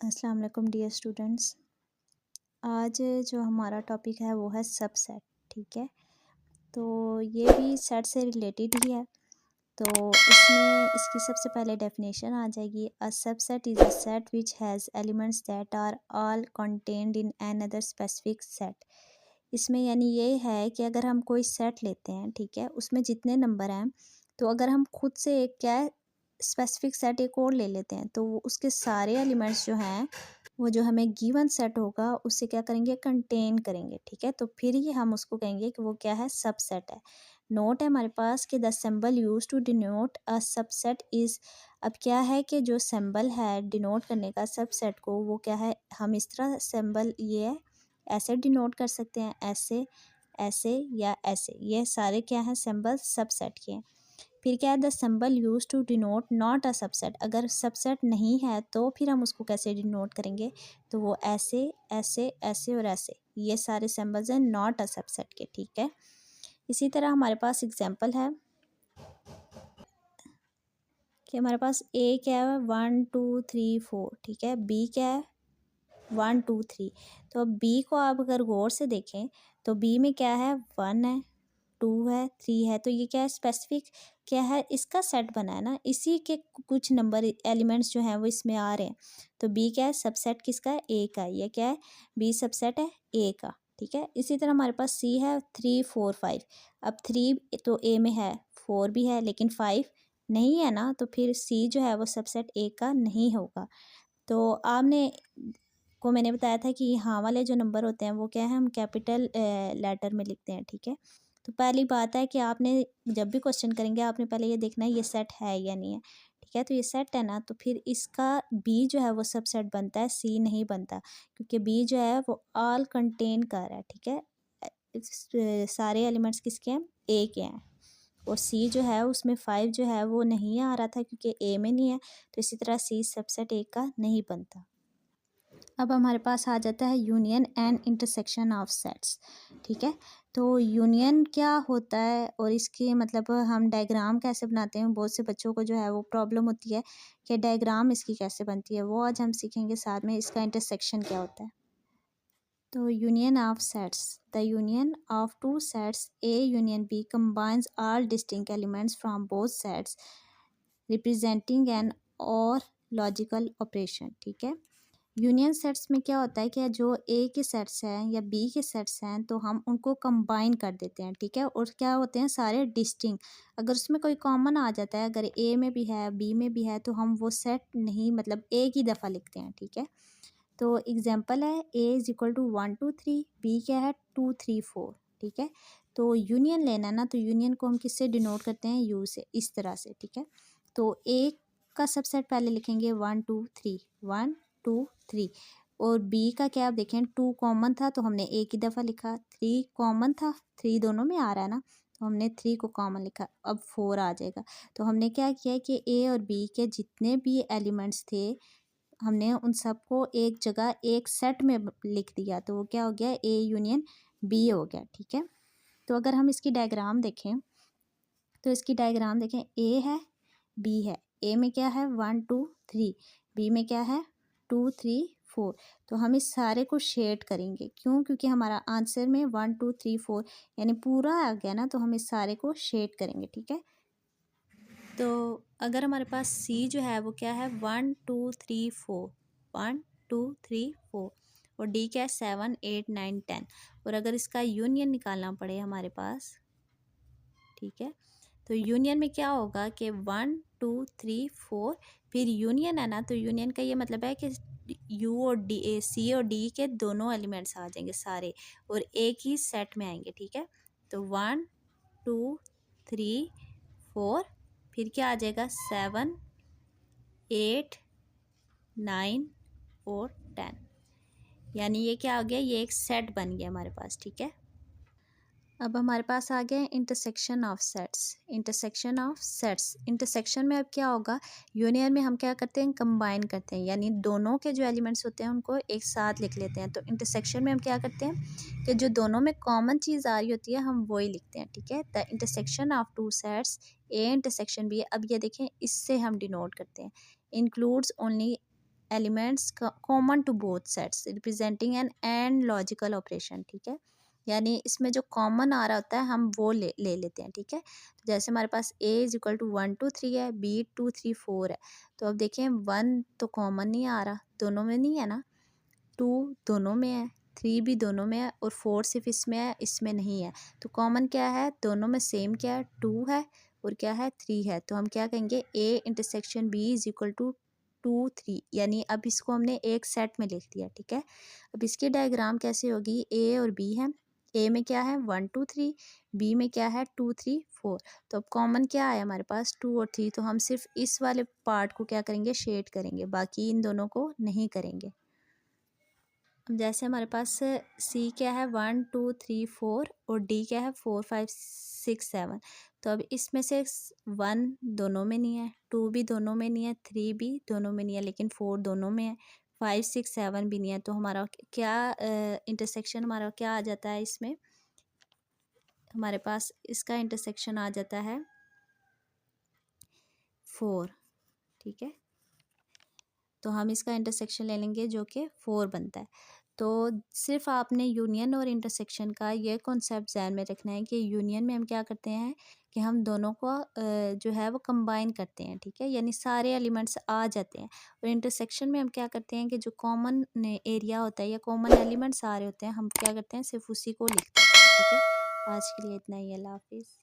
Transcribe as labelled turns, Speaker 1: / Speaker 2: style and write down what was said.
Speaker 1: अस्सलाम वालेकुम dear students. आज जो हमारा टॉपिक है वो है सबसेट। ठीक है, तो ये भी सेट से रिलेटेड ही है। तो इसमें इसकी सबसे पहले डेफिनेशन आ जाएगी। A subset is a set which has elements that are all contained in another specific set. इसमें यानी ये है कि अगर हम कोई सेट लेते हैं, ठीक है, उसमें जितने नंबर हैं, तो अगर हम खुद से एक क्या है स्पेसिफिक सेट एक और ले लेते हैं, तो उसके सारे एलिमेंट्स जो हैं वो जो हमें गिवन सेट होगा उससे क्या करेंगे, कंटेन करेंगे। ठीक है, तो फिर ही हम उसको कहेंगे कि वो क्या है, सबसेट है। नोट है हमारे पास कि the symbol use to denote a subset is. अब क्या है कि जो सिंबल है डिनोट करने का सबसेट को, वो क्या है, हम इस तरह सिंबल ये है ऐसे डिनोट कर सकते हैं, ऐसे, ऐसे या ऐसे। ये सारे क्या हैं, सिंबल सबसेट के हैं। फिर क्या है, the symbol use to denote not a subset. अगर सबसेट नहीं है तो फिर हम उसको कैसे डिनोट करेंगे, तो वो ऐसे, ऐसे, ऐसे और ऐसे। ये सारे सिंबल्स हैं नॉट अ सबसेट के। ठीक है, इसी तरह हमारे पास एग्जांपल है कि हमारे पास ए क्या है, 1 2 3 4। ठीक है, बी क्या है, 1 2 3। तो अब बी को आप अगर गौर से देखें तो बी में क्या है, 1 है, 2 है, 3 है। तो ये क्या है, स्पेसिफिक क्या है, इसका सेट बना है ना, इसी के कुछ नंबर एलिमेंट्स जो हैं वो इसमें आ रहे हैं। तो बी क्या है, सबसेट किसका है, ए का। ये क्या है, बी सबसेट है ए का। ठीक है, इसी तरह हमारे पास सी है 3 4 5। अब 3 तो ए में है, 4 भी है, लेकिन 5 नहीं है ना, तो फिर सी जो है वो सबसेट ए का नहीं होगा। तो आपने को मैंने बताया था कि यहाँ वाले जो नंबर होते हैं वो क्या है, हम कैपिटल लेटर में लिखते हैं। ठीक है, तो पहली बात है कि आपने जब भी क्वेश्चन करेंगे आपने पहले ये देखना है ये सेट है या नहीं है। ठीक है, तो ये सेट है ना, तो फिर इसका बी जो है वो सब सेट बनता है, सी नहीं बनता, क्योंकि बी जो है वो ऑल कंटेन कर रहा है। ठीक है, सारे एलिमेंट्स किसके हैं, ए के हैं। और सी जो है उसमें 5 जो है वो नहीं आ रहा था क्योंकि ए में नहीं है, तो इसी तरह सी सबसेट ए का नहीं बनता। अब हमारे पास आ जाता है union and intersection of sets. ठीक है, तो यूनियन क्या होता है और इसके मतलब हम डायग्राम कैसे बनाते हैं, बहुत से बच्चों को जो है वो प्रॉब्लम होती है कि डायग्राम इसकी कैसे बनती है, वो आज हम सीखेंगे। साथ में इसका इंटरसेक्शन क्या होता है। तो union of sets, the union of two sets A union B combines all distinct elements from both sets representing an or logical operation. ठीक है, यूनियन सेट्स में क्या होता है कि जो ए के सेट्स हैं या बी के सेट्स हैं तो हम उनको कंबाइन कर देते हैं। ठीक है, और क्या होते हैं, सारे डिस्टिंक्ट। अगर उसमें कोई कॉमन आ जाता है, अगर ए में भी है बी में भी है, तो हम वो सेट नहीं मतलब एक ही दफ़ा लिखते हैं। ठीक है, तो एग्जांपल है ए इज इक्वल टू 1 2 3, बी क्या है 2 3 4। ठीक है, तो यूनियन लेना है ना, तो यूनियन को हम किससे डिनोट करते हैं, यू से, इस तरह से। ठीक है, तो ए का सबसेट पहले लिखेंगे 1 2 3, 1 2 3। और बी का क्या, आप देखें 2 कॉमन था तो हमने एक ही दफ़ा लिखा, 3 कॉमन था, 3 दोनों में आ रहा है ना, तो हमने 3 को कॉमन लिखा। अब 4 आ जाएगा। तो हमने क्या किया कि ए और बी के जितने भी एलिमेंट्स थे हमने उन सबको एक जगह एक सेट में लिख दिया, तो वो क्या हो गया, ए यूनियन बी हो गया। ठीक है, तो अगर हम इसकी डायग्राम देखें तो इसकी डायग्राम देखें, ए है बी है, ए में क्या है 1 2 3, बी में क्या है 2 3 4। तो हम इस सारे को शेड करेंगे, क्यों, क्योंकि हमारा आंसर में 1 2 3 4 यानी पूरा आ गया ना, तो हम इस सारे को शेड करेंगे। ठीक है, तो अगर हमारे पास सी जो है वो क्या है 1 2 3 4, 1 2 3 4, और डी क्या है 7 8 9 10। और अगर इसका यूनियन निकालना पड़े हमारे पास, ठीक है, तो यूनियन में क्या होगा कि 1 2 3 4, फिर यूनियन है ना, तो यूनियन का ये मतलब है कि यू और डी, सी और डी के दोनों एलिमेंट्स आ जाएंगे सारे और एक ही सेट में आएंगे। ठीक है, तो 1 2 3 4, फिर क्या आ जाएगा 7 8 9 और 10। यानी ये क्या आ गया, ये एक सेट बन गया हमारे पास। ठीक है, अब हमारे पास आ गया intersection of sets. Intersection of sets, intersection में अब क्या होगा, यूनियन में हम क्या करते हैं, कंबाइन करते हैं, यानी दोनों के जो एलिमेंट्स होते हैं उनको एक साथ लिख लेते हैं। तो इंटरसेक्शन में हम क्या करते हैं कि जो दोनों में कॉमन चीज़ आ रही होती है हम वही लिखते हैं। ठीक है, the intersection of two sets A intersection B. अब ये देखें, इससे हम डिनोट करते हैं, includes only elements common to both sets representing an and logical operation, ठीक है। यानी इसमें जो कॉमन आ रहा होता है हम वो ले लेते हैं, ठीक है। तो जैसे हमारे पास a इज इक्वल टू 1 2 3 है, b 2 3 4 है। तो अब देखें 1 तो कॉमन नहीं आ रहा, दोनों में नहीं है ना, 2 दोनों में है, 3 भी दोनों में है और 4 सिर्फ इसमें है, इसमें नहीं है। तो कॉमन क्या है, दोनों में सेम क्या है, 2 है और क्या है, 3 है। तो हम क्या कहेंगे, a intersection b is equal to 2 3, यानी अब इसको हमने एक सेट में लिख दिया, ठीक है। अब इसकी डायग्राम कैसे होगी, a और b है, a में क्या है 1 2 3, b में क्या है 2 3 4। तो अब कॉमन क्या है हमारे पास 2 और 3, तो हम सिर्फ इस वाले पार्ट को क्या करेंगे, शेड करेंगे, बाकी इन दोनों को नहीं करेंगे। अब जैसे हमारे पास सी क्या है 1 2 3 4 और डी क्या है 4 5 6 7। तो अब इसमें से 1 दोनों में नहीं है, 2 भी दोनों में नहीं है, 3 भी दोनों में नहीं है, लेकिन 4 दोनों में है, 5 6 7 भी नहीं है। तो हमारा क्या इंटरसेक्शन हमारा क्या आ जाता है, इसमें हमारे पास इसका इंटरसेक्शन आ जाता है 4, ठीक है। तो हम इसका इंटरसेक्शन ले लेंगे जो कि 4 बनता है। तो सिर्फ आपने यूनियन और इंटरसेक्शन का ये कॉन्सेप्ट ध्यान में रखना है कि यूनियन में हम क्या करते हैं कि हम दोनों को जो है वो कंबाइन करते हैं, ठीक है, यानी सारे एलिमेंट्स आ जाते हैं। और इंटरसेक्शन में हम क्या करते हैं कि जो कॉमन एरिया होता है या कॉमन एलिमेंट्स आ रहे होते हैं, हम क्या करते हैं, सिर्फ उसी को लिखते हैं, ठीक है। आज के लिए इतना ही, अल्लाह हाफिज़।